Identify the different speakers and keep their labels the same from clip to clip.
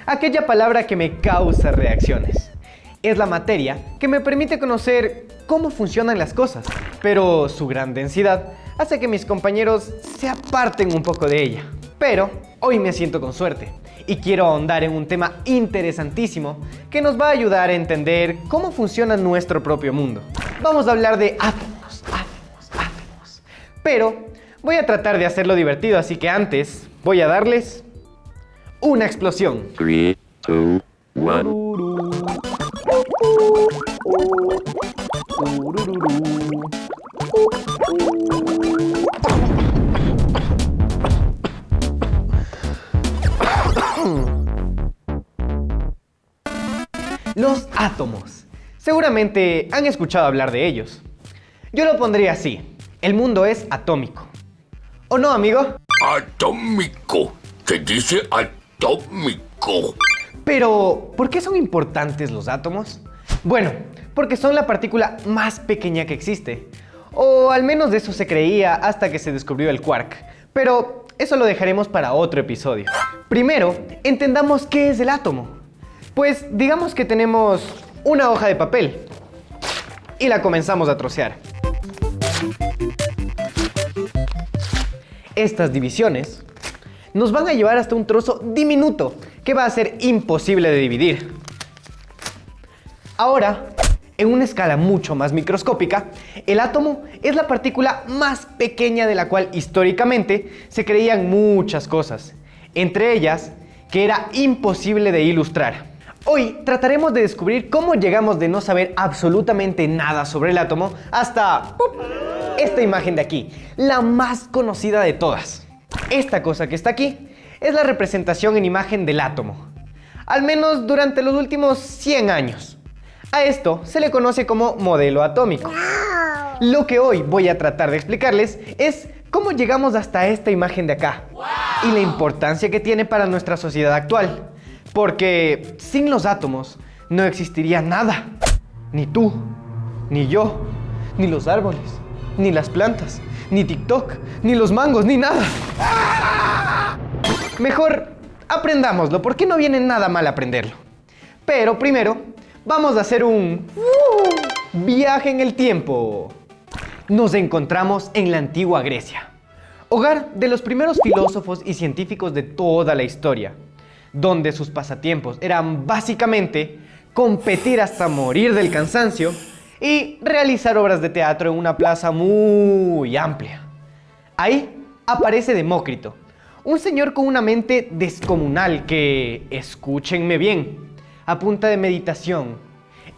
Speaker 1: aquella palabra que me causa reacciones. Es la materia que me permite conocer cómo funcionan las cosas, pero su gran densidad hace que mis compañeros se aparten un poco de ella. Pero hoy me siento con suerte y quiero ahondar en un tema interesantísimo que nos va a ayudar a entender cómo funciona nuestro propio mundo. Vamos a hablar de átomos. Pero voy a tratar de hacerlo divertido, así que antes voy a darles una explosión.
Speaker 2: 3, 2, 1.
Speaker 1: Los átomos. Seguramente han escuchado hablar de ellos. Yo lo pondría así: el mundo es atómico. ¿O no, amigo?
Speaker 2: Atómico. Se dice atómico.
Speaker 1: Pero, ¿por qué son importantes los átomos? Bueno, porque son la partícula más pequeña que existe. O al menos de eso se creía hasta que se descubrió el quark. Pero eso lo dejaremos para otro episodio. Primero, entendamos qué es el átomo. Pues digamos que tenemos una hoja de papel y la comenzamos a trocear. Estas divisiones nos van a llevar hasta un trozo diminuto que va a ser imposible de dividir. Ahora, en una escala mucho más microscópica, el átomo es la partícula más pequeña de la cual históricamente se creían muchas cosas, entre ellas que era imposible de ilustrar. Hoy trataremos de descubrir cómo llegamos de no saber absolutamente nada sobre el átomo hasta esta imagen de aquí, la más conocida de todas. Esta cosa que está aquí es la representación en imagen del átomo, al menos durante los últimos 100 años. A esto se le conoce como modelo atómico. Lo que hoy voy a tratar de explicarles es cómo llegamos hasta esta imagen de acá y la importancia que tiene para nuestra sociedad actual. Porque sin los átomos no existiría nada. Ni tú, ni yo, ni los árboles, ni las plantas, ni TikTok, ni los mangos, ni nada. Mejor aprendámoslo, porque no viene nada mal aprenderlo. Pero primero vamos a hacer un viaje en el tiempo. Nos encontramos en la antigua Grecia, hogar de los primeros filósofos y científicos de toda la historia, donde sus pasatiempos eran básicamente competir hasta morir del cansancio y realizar obras de teatro en una plaza muy amplia. Ahí aparece Demócrito, un señor con una mente descomunal que, escúchenme bien, a punta de meditación,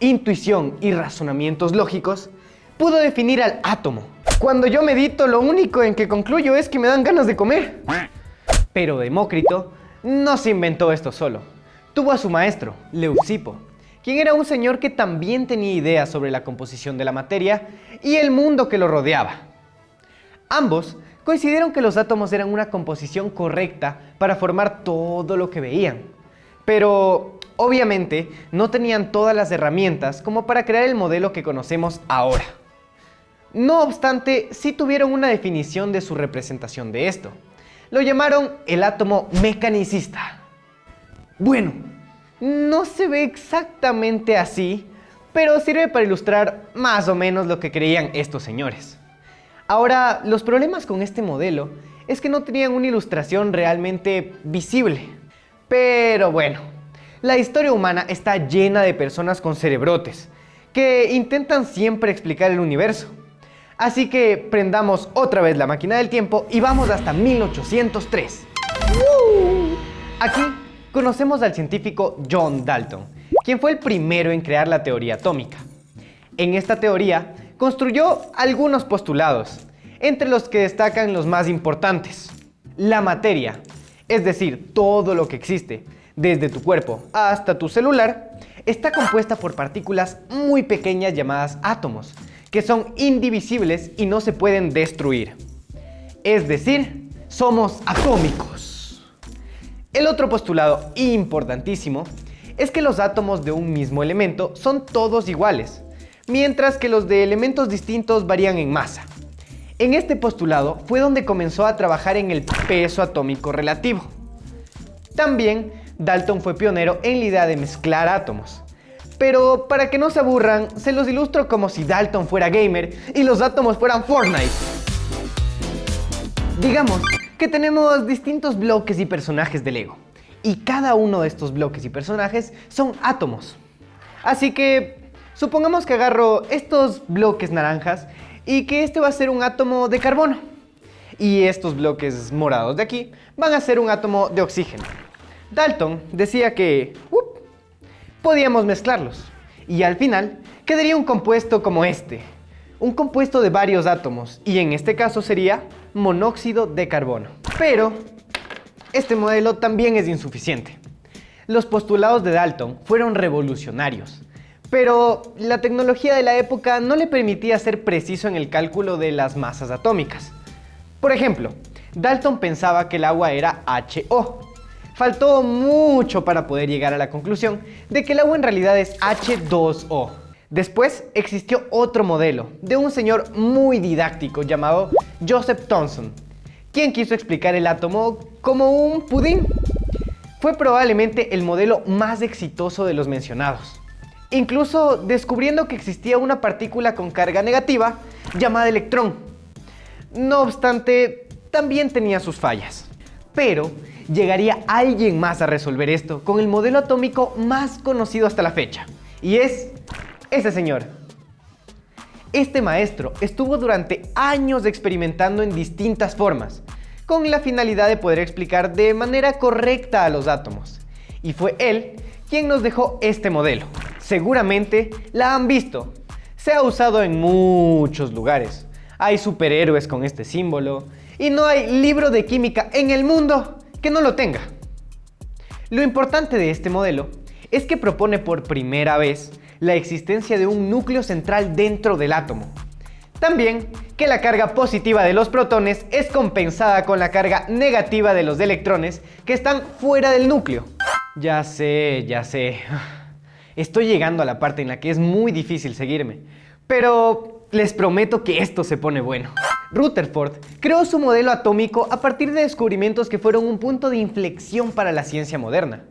Speaker 1: intuición y razonamientos lógicos, pudo definir al átomo. Cuando yo medito, lo único en que concluyo es que me dan ganas de comer. Pero Demócrito no se inventó esto solo. Tuvo a su maestro, Leucipo, quien era un señor que también tenía ideas sobre la composición de la materia y el mundo que lo rodeaba. Ambos coincidieron que los átomos eran una composición correcta para formar todo lo que veían. Pero, obviamente, no tenían todas las herramientas como para crear el modelo que conocemos ahora. No obstante, sí tuvieron una definición de su representación de esto. Lo llamaron el átomo mecanicista. Bueno, no se ve exactamente así, pero sirve para ilustrar más o menos lo que creían estos señores. Ahora, los problemas con este modelo es que no tenían una ilustración realmente visible. Pero bueno, la historia humana está llena de personas con cerebrotes que intentan siempre explicar el universo. Así que prendamos otra vez la máquina del tiempo y vamos hasta 1803. Aquí conocemos al científico John Dalton, quien fue el primero en crear la teoría atómica. En esta teoría construyó algunos postulados, entre los que destacan los más importantes. La materia, es decir, todo lo que existe, desde tu cuerpo hasta tu celular, está compuesta por partículas muy pequeñas llamadas átomos, que son indivisibles y no se pueden destruir. Es decir, somos atómicos. El otro postulado importantísimo es que los átomos de un mismo elemento son todos iguales, mientras que los de elementos distintos varían en masa. En este postulado fue donde comenzó a trabajar en el peso atómico relativo. También Dalton fue pionero en la idea de mezclar átomos. Pero para que no se aburran, se los ilustro como si Dalton fuera gamer y los átomos fueran Fortnite. Digamos que tenemos distintos bloques y personajes de Lego, y cada uno de estos bloques y personajes son átomos. Así que supongamos que agarro estos bloques naranjas y que este va a ser un átomo de carbono, y estos bloques morados de aquí van a ser un átomo de oxígeno. Dalton decía que podíamos mezclarlos, y al final quedaría un compuesto como este, un compuesto de varios átomos, y en este caso sería monóxido de carbono. Pero este modelo también es insuficiente. Los postulados de Dalton fueron revolucionarios, pero la tecnología de la época no le permitía ser preciso en el cálculo de las masas atómicas. Por ejemplo, Dalton pensaba que el agua era HO. Faltó mucho para poder llegar a la conclusión de que el agua en realidad es H2O. Después existió otro modelo de un señor muy didáctico llamado Joseph Thomson, quien quiso explicar el átomo como un pudín. Fue probablemente el modelo más exitoso de los mencionados, incluso descubriendo que existía una partícula con carga negativa llamada electrón. No obstante, también tenía sus fallas. Pero llegaría alguien más a resolver esto con el modelo atómico más conocido hasta la fecha, y es ese señor. Este maestro estuvo durante años experimentando en distintas formas, con la finalidad de poder explicar de manera correcta a los átomos. Y fue él quien nos dejó este modelo. Seguramente la han visto. Se ha usado en muchos lugares. Hay superhéroes con este símbolo, y no hay libro de química en el mundo que no lo tenga. Lo importante de este modelo es que propone por primera vez la existencia de un núcleo central dentro del átomo. También que la carga positiva de los protones es compensada con la carga negativa de los electrones que están fuera del núcleo. Ya sé. Estoy llegando a la parte en la que es muy difícil seguirme, pero les prometo que esto se pone bueno. Rutherford creó su modelo atómico a partir de descubrimientos que fueron un punto de inflexión para la ciencia moderna.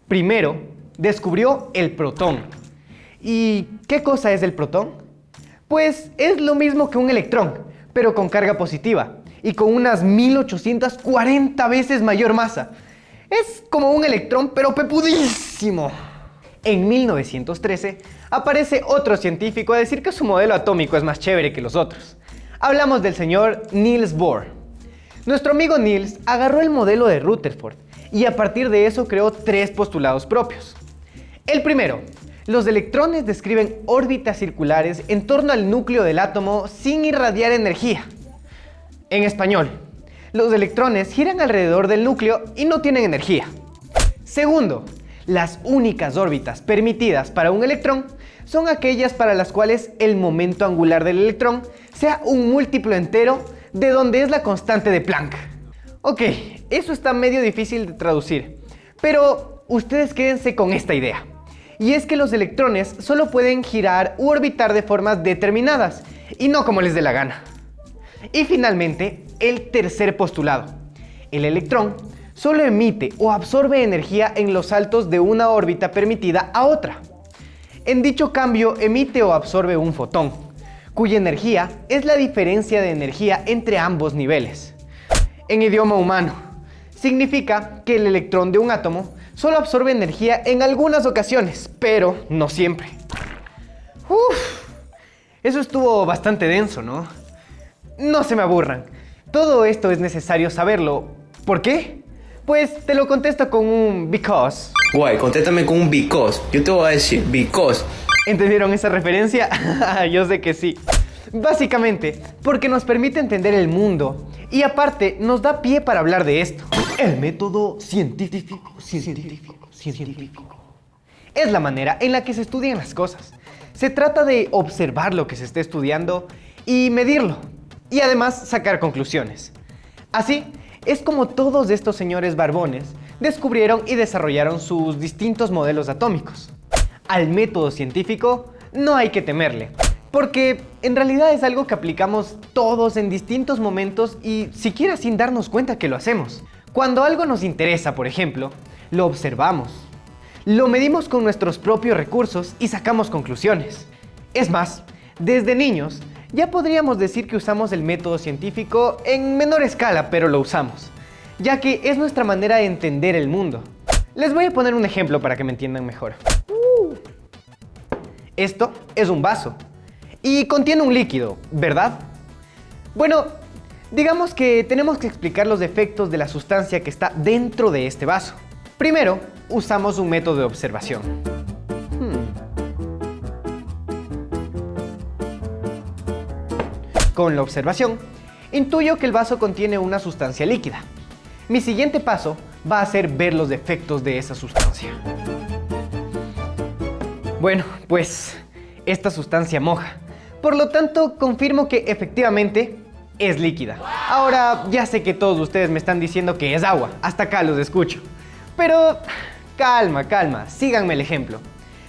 Speaker 1: Primero, descubrió el protón. ¿Y qué cosa es el protón? Pues es lo mismo que un electrón, pero con carga positiva y con unas 1840 veces mayor masa. Es como un electrón, pero pepudísimo. En 1913 aparece otro científico a decir que su modelo atómico es más chévere que los otros. Hablamos del señor Niels Bohr. Nuestro amigo Niels agarró el modelo de Rutherford y a partir de eso creó 3 postulados propios. El primero: los electrones describen órbitas circulares en torno al núcleo del átomo sin irradiar energía. En español, los electrones giran alrededor del núcleo y no tienen energía. Segundo, las únicas órbitas permitidas para un electrón son aquellas para las cuales el momento angular del electrón sea un múltiplo entero de donde es la constante de Planck. Ok, eso está medio difícil de traducir, pero ustedes quédense con esta idea. Y es que los electrones solo pueden girar u orbitar de formas determinadas, y no como les dé la gana. Y finalmente, el tercer postulado. El electrón solo emite o absorbe energía en los saltos de una órbita permitida a otra. En dicho cambio, emite o absorbe un fotón, cuya energía es la diferencia de energía entre ambos niveles. En idioma humano, significa que el electrón de un átomo solo absorbe energía en algunas ocasiones, pero no siempre. Eso estuvo bastante denso, ¿no? No se me aburran. Todo esto es necesario saberlo. ¿Por qué? Pues te lo contesto con un because.
Speaker 3: Guay, contéstame con un because. Yo te voy a decir because.
Speaker 1: ¿Entendieron esa referencia? Yo sé que sí. Básicamente, porque nos permite entender el mundo y aparte nos da pie para hablar de esto. El método científico. Es la manera en la que se estudian las cosas. Se trata de observar lo que se esté estudiando y medirlo, y además sacar conclusiones. Así es como todos estos señores barbones descubrieron y desarrollaron sus distintos modelos atómicos. Al método científico no hay que temerle, porque en realidad es algo que aplicamos todos en distintos momentos y siquiera sin darnos cuenta que lo hacemos. Cuando algo nos interesa, por ejemplo, lo observamos, lo medimos con nuestros propios recursos y sacamos conclusiones. Es más, desde niños ya podríamos decir que usamos el método científico en menor escala, pero lo usamos, ya que es nuestra manera de entender el mundo. Les voy a poner un ejemplo para que me entiendan mejor. Esto es un vaso y contiene un líquido, ¿verdad? Bueno, digamos que tenemos que explicar los efectos de la sustancia que está dentro de este vaso. Primero, usamos un método de observación. Con la observación, intuyo que el vaso contiene una sustancia líquida. Mi siguiente paso va a ser ver los efectos de esa sustancia. Bueno, pues esta sustancia moja. Por lo tanto, confirmo que efectivamente es líquida. Ahora ya sé que todos ustedes me están diciendo que es agua. Hasta acá los escucho. Pero calma, calma, síganme el ejemplo.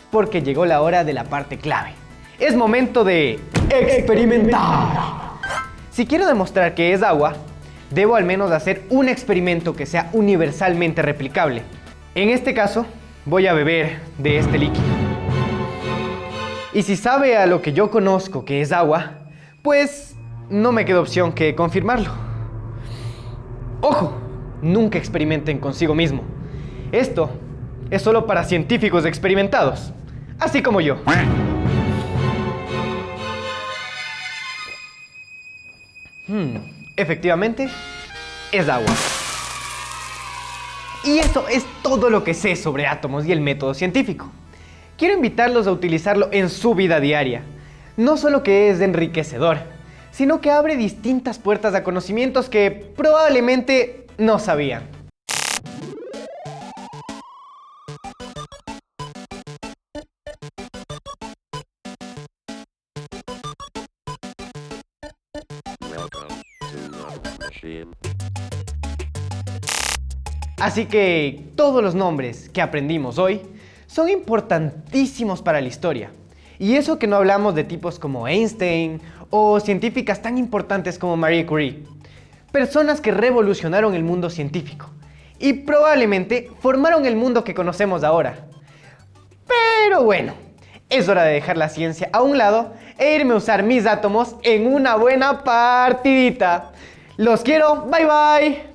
Speaker 1: Porque llegó la hora de la parte clave. Es momento de experimentar. Si quiero demostrar que es agua, debo al menos hacer un experimento que sea universalmente replicable. En este caso, voy a beber de este líquido. Y si sabe a lo que yo conozco que es agua, pues no me queda opción que confirmarlo. ¡Ojo! Nunca experimenten consigo mismo. Esto es solo para científicos experimentados, así como yo. Efectivamente, es agua. Y eso es todo lo que sé sobre átomos y el método científico. Quiero invitarlos a utilizarlo en su vida diaria. No solo que es enriquecedor, sino que abre distintas puertas a conocimientos que probablemente no sabían. Así que todos los nombres que aprendimos hoy son importantísimos para la historia. Y eso que no hablamos de tipos como Einstein o científicas tan importantes como Marie Curie. Personas que revolucionaron el mundo científico y probablemente formaron el mundo que conocemos ahora. Pero bueno, es hora de dejar la ciencia a un lado e irme a usar mis átomos en una buena partidita. Los quiero, bye bye.